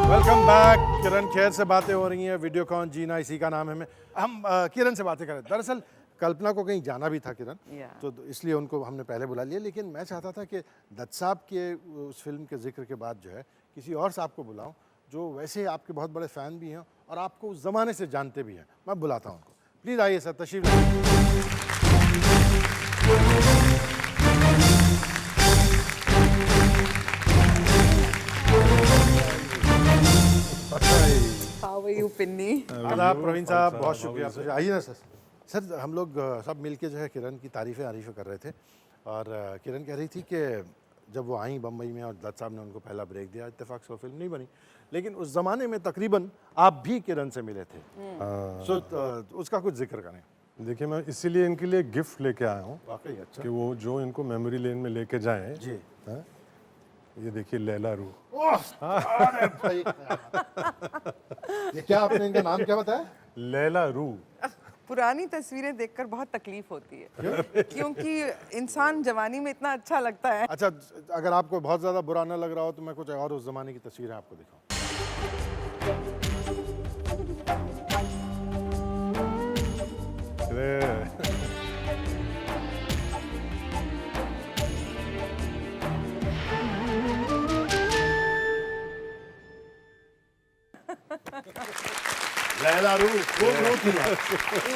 Welcome back. किरण खेर से बातें हो रही हैं, वीडियोकॉन जीना इसी का नाम है। हम किरण से बातें करें। दरअसल कल्पना को कहीं जाना भी था किरण, तो इसलिए उनको हमने पहले बुला लिया। लेकिन मैं चाहता था कि दत्त साहब के उस फिल्म के जिक्र के बाद जो है किसी और साहब को बुलाऊं जो वैसे आपके बहुत बड़े फ़ैन भी हैं और आपको उस ज़माने से जानते भी हैं। मैं बुलाता हूं उनको। प्लीज़ आइए सर, तशरीफ लाइए। How are you, Pinny? आदाब प्रवीण साहब, बहुत शुक्रिया। आइए ना सर। सर हम लोग सब मिलके जो है किरण की तारीफ़ें कर रहे थे और किरण कह रही थी कि जब वो आई बम्बई में और दत्त साहब ने उनको पहला ब्रेक दिया, इत्तेफाक से वो फिल्म नहीं बनी, लेकिन उस ज़माने में तकरीबन आप भी किरण से मिले थे। सो उसका कुछ जिक्र करें। देखिए, मैं इसीलिए इनके लिए गिफ्ट लेके आया हूँ वाकई अच्छा कि वो जो इनको मेमोरी लेन में लेके जाएं। जी। ये देखिए लैला रू। अरे भाई, ये क्या आपने इनका नाम क्या बताया? लैला रू। पुरानी तस्वीरें देखकर बहुत तकलीफ होती है क्योंकि इंसान जवानी में इतना अच्छा लगता है। अच्छा, अगर आपको बहुत ज़्यादा बुरा ना लग रहा हो तो मैं कुछ और उस ज़माने की तस्वीरें आपको दिखाऊं। लैला रू खूब रू थी।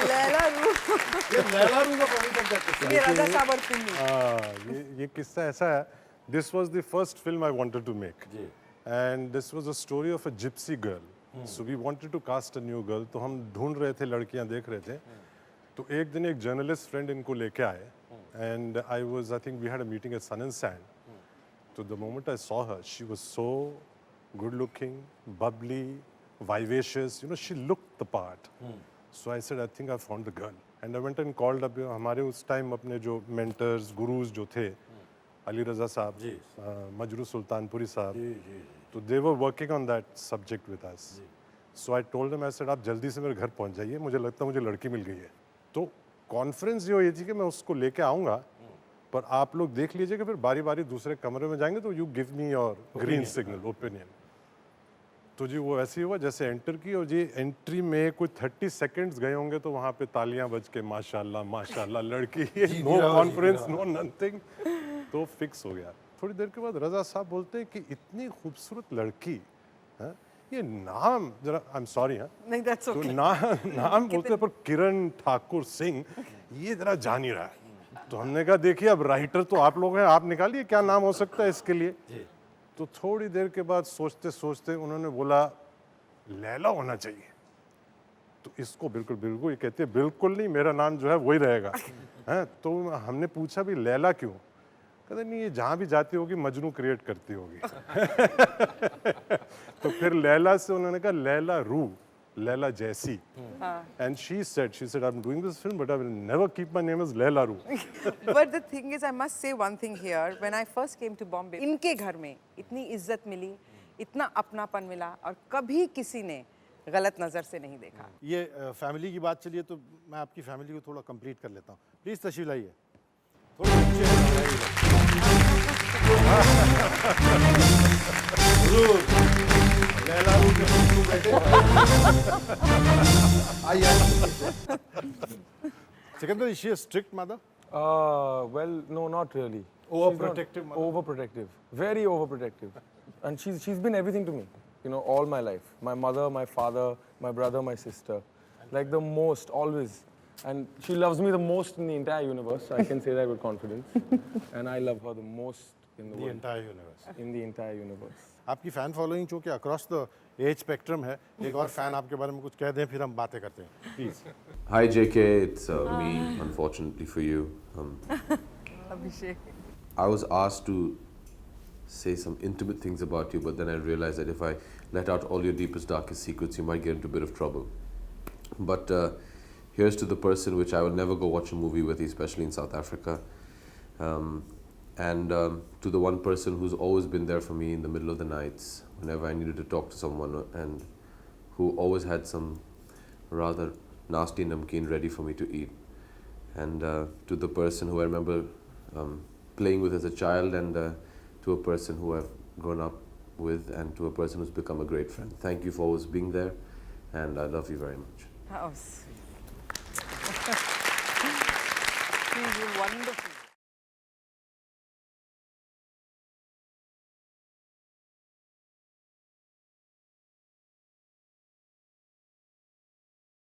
लैला रू, ये लैला रू का पानी तक जाते ये रजा साहब और पिन्नी। ये किस्सा ऐसा है। This was the first film I wanted to make and this was a story of a gypsy girl. So we wanted to cast a new girl. तो हम ढूंढ रहे थे, लड़कियां देख रहे थे। तो एक दिन एक जर्नलिस्ट फ्रेंड इनको लेके आए and I think we had a meeting at Sun and Sand. तो the moment I saw her, she was so good looking, bubbly, vivacious, you know, she looked the part. So I said, I think I found the girl. And I went and called up, हमारे उस time अपने जो mentors, gurus जो थे, अली रज़ा साहब, मजरू सुल्तानपुरी साहब, तो they were working on that subject with us. So I told them, I said, आप जल्दी से मेरे घर पहुंच जाइए, मुझे लगता है मुझे लड़की मिल गई है। तो कॉन्फ्रेंस जो ये थी कि मैं उसको लेके आऊँगा, पर आप लोग देख लीजिएगा, फिर बारी बारी दूसरे कमरे में जाएंगे तो you give me your green signal, opinion. तो जी वो ऐसे ही हुआ जैसे एंटर की, और जी एंट्री में कुछ 30 सेकंड्स गए होंगे तो वहाँ पे तालियां बज के माशाल्लाह माशाल्लाह लड़की, नो कॉन्फ्रेंस नो नथिंग, तो फिक्स हो गया। थोड़ी देर के बाद रजा साहब बोलते हैं कि इतनी खूबसूरत लड़की, ये नाम जरा, आई एम सॉरी, नहीं, that's तो okay. नाम बोलते हैं पर किरण ठाकुर सिंह, ये जरा जान ही रहा है। तो हमने कहा देखिए अब राइटर तो आप लोग हैं, आप निकालिए क्या नाम हो सकता है इसके लिए। तो थोड़ी देर के बाद सोचते सोचते उन्होंने बोला लैला होना चाहिए। तो इसको बिल्कुल बिल्कुल, ये कहते हैं बिल्कुल नहीं, मेरा नाम जो है वही रहेगा। हैं, तो हमने पूछा भी लैला क्यों? कहते नहीं, ये जहाँ भी जाती होगी मजनू क्रिएट करती होगी। तो फिर लैला से उन्होंने कहा लैला रू, लैला जैसी। And she said, I'm doing this film, but I will never keep my name as Laila Ru. But the thing is, I must say one thing here. When I first came to Bombay, इनके घर में इतनी इज्जत मिली, इतना अपनापन मिला, और कभी किसी ने गलत नजर से नहीं देखा। ये फैमिली की बात चलिए तो मैं आपकी फैमिली को थोड़ा कंप्लीट कर लेता हूँ। प्लीज़ तशरीफ लाइए। थोड़ा लैला रू के मुंह बैठे। आइए। Sikandar, is she a strict mother? Well, no, not really. Overprotective mother? Overprotective, very overprotective, and she's been everything to me. You know, all my life. My mother, my father, my brother, my sister, like the most, always. And she loves me the most in the entire universe. I can say that with confidence. And I love her the most in the The world. entire universe. In the entire universe. आपकी fan following चूँकि across the age spectrum है, एक और fan आपके बारे में कुछ कह दें फिर हम बातें करते हैं, please. Hi JK, it's me, unfortunately for you. Abhishek, I was asked to say some intimate things about you, but then I realized that if I let out all your deepest, darkest secrets, you might get into a bit of trouble. But here's to the person which I will never go watch a movie with, especially in South Africa. And to the one person who's always been there for me in the middle of the nights, whenever I needed to talk to someone, and who always had some rather nasty namkeen ready for me to eat. And to the person who I remember playing with as a child, and to a person who I've grown up with, and to a person who's become a great friend. Thank you for always being there, and I love you very much. How sweet. She's wonderful.